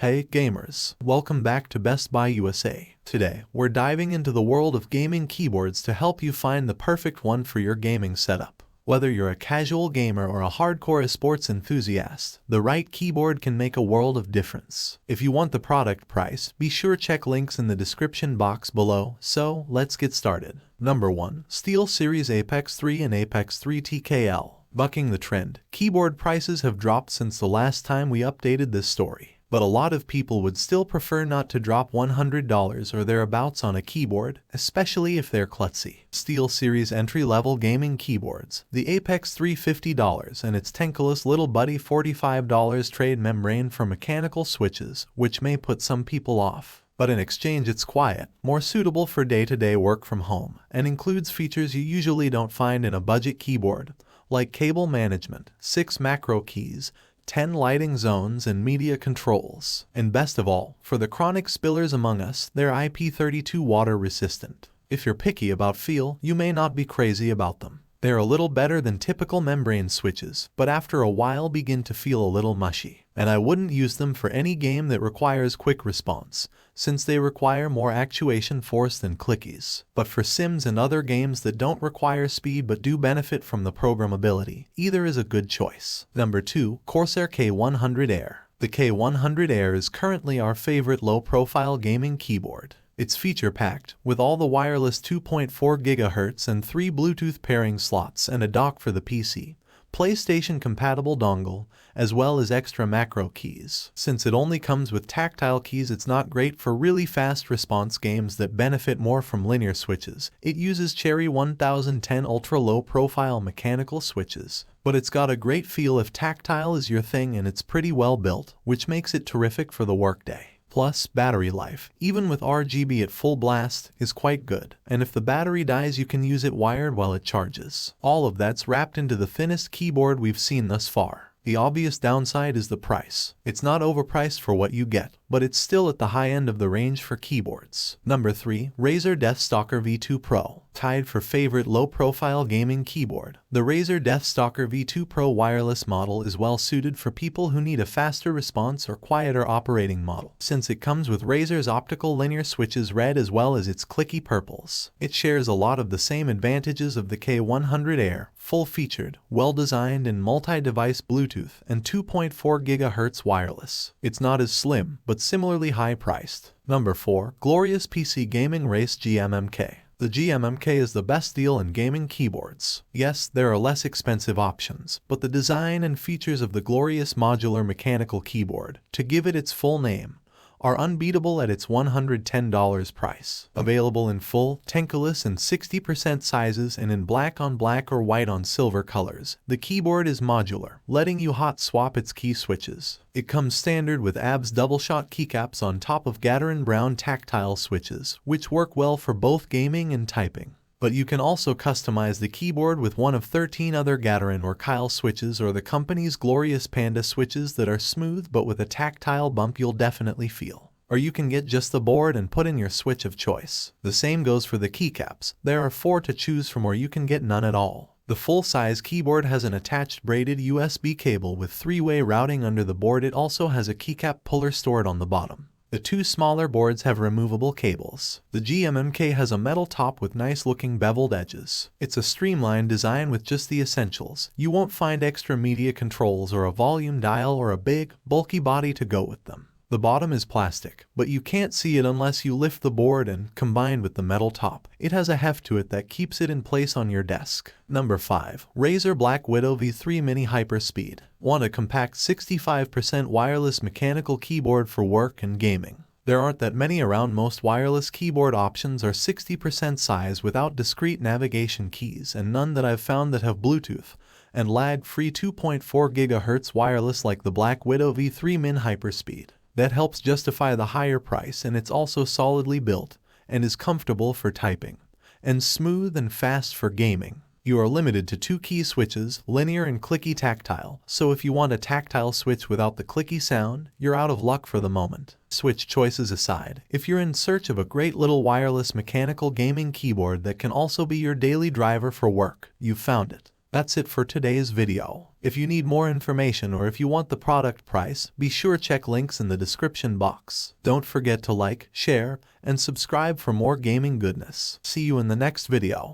Hey gamers, welcome back to Best Buy USA. Today, we're diving into the world of gaming keyboards to help you find the perfect one for your gaming setup. Whether you're a casual gamer or a hardcore eSports enthusiast, the right keyboard can make a world of difference. If you want the product price, be sure to check links in the description box below. So, let's get started. Number 1. SteelSeries Apex 3 and Apex 3 TKL. Bucking the trend, keyboard prices have dropped since the last time we updated this story. But a lot of people would still prefer not to drop $100 or thereabouts on a keyboard, especially if they're klutzy. SteelSeries entry-level gaming keyboards. The Apex 3 $50 and its tankless little buddy $45 trade membrane for mechanical switches, which may put some people off. But in exchange it's quiet, more suitable for day-to-day work from home, and includes features you usually don't find in a budget keyboard, like cable management, 6 macro keys, 10 lighting zones, and media controls. And best of all, for the chronic spillers among us, they're IP32 water resistant. If you're picky about feel, you may not be crazy about them. They're a little better than typical membrane switches, but after a while begin to feel a little mushy. And I wouldn't use them for any game that requires quick response, since they require more actuation force than clickies. But for sims and other games that don't require speed but do benefit from the programmability, either is a good choice. Number 2. Corsair K100 Air. The K100 Air is currently our favorite low-profile gaming keyboard. It's feature-packed, with all the wireless 2.4 GHz and 3 Bluetooth pairing slots and a dock for the PC, PlayStation-compatible dongle, as well as extra macro keys. Since it only comes with tactile keys, it's not great for really fast response games that benefit more from linear switches. It uses Cherry 1010 ultra-low-profile mechanical switches, but it's got a great feel if tactile is your thing, and it's pretty well built, which makes it terrific for the workday. Plus, battery life, even with RGB at full blast, is quite good. And if the battery dies, you can use it wired while it charges. All of that's wrapped into the thinnest keyboard we've seen thus far. The obvious downside is the price. It's not overpriced for what you get, but it's still at the high end of the range for keyboards. Number 3. Razer Stalker V2 Pro. Tied for favorite low-profile gaming keyboard. The Razer Stalker V2 Pro wireless model is well suited for people who need a faster response or quieter operating model, since it comes with Razer's optical linear switches red as well as its clicky purples. It shares a lot of the same advantages of the K100 Air, full-featured, well-designed, and multi-device Bluetooth and 2.4 GHz wireless. It's not as slim, but similarly high-priced. Number 4. Glorious PC Gaming Race GMMK. The GMMK is the best deal in gaming keyboards. Yes, there are less expensive options, but the design and features of the glorious modular mechanical keyboard, to give it its full name, are unbeatable at its $110 price. Available in full, tankless, and 60% sizes, and in black on black or white on silver colors, the keyboard is modular, letting you hot swap its key switches. It comes standard with ABS double-shot keycaps on top of Gaterin brown tactile switches, which work well for both gaming and typing. But you can also customize the keyboard with one of 13 other Gaterin or Kyle switches, or the company's glorious Panda switches that are smooth but with a tactile bump you'll definitely feel. Or you can get just the board and put in your switch of choice. The same goes for the keycaps. There are 4 to choose from, or you can get none at all. The full-size keyboard has an attached braided USB cable with 3-way routing under the board. It also has a keycap puller stored on the bottom. The 2 smaller boards have removable cables. The GMMK has a metal top with nice-looking beveled edges. It's a streamlined design with just the essentials. You won't find extra media controls or a volume dial or a big, bulky body to go with them. The bottom is plastic, but you can't see it unless you lift the board, and, combined with the metal top, it has a heft to it that keeps it in place on your desk. Number 5. Razer Black Widow V3 Mini Hyperspeed. Want a compact 65% wireless mechanical keyboard for work and gaming? There aren't that many around. Most wireless keyboard options are 60% size without discrete navigation keys, and none that I've found that have Bluetooth and lag-free 2.4 GHz wireless like the Black Widow V3 Min Hyperspeed. That helps justify the higher price, and it's also solidly built and is comfortable for typing, and smooth and fast for gaming. You are limited to 2 key switches, linear and clicky tactile, so if you want a tactile switch without the clicky sound, you're out of luck for the moment. Switch choices aside, if you're in search of a great little wireless mechanical gaming keyboard that can also be your daily driver for work, you've found it. That's it for today's video. If you need more information or if you want the product price, be sure check links in the description box. Don't forget to like, share, and subscribe for more gaming goodness. See you in the next video.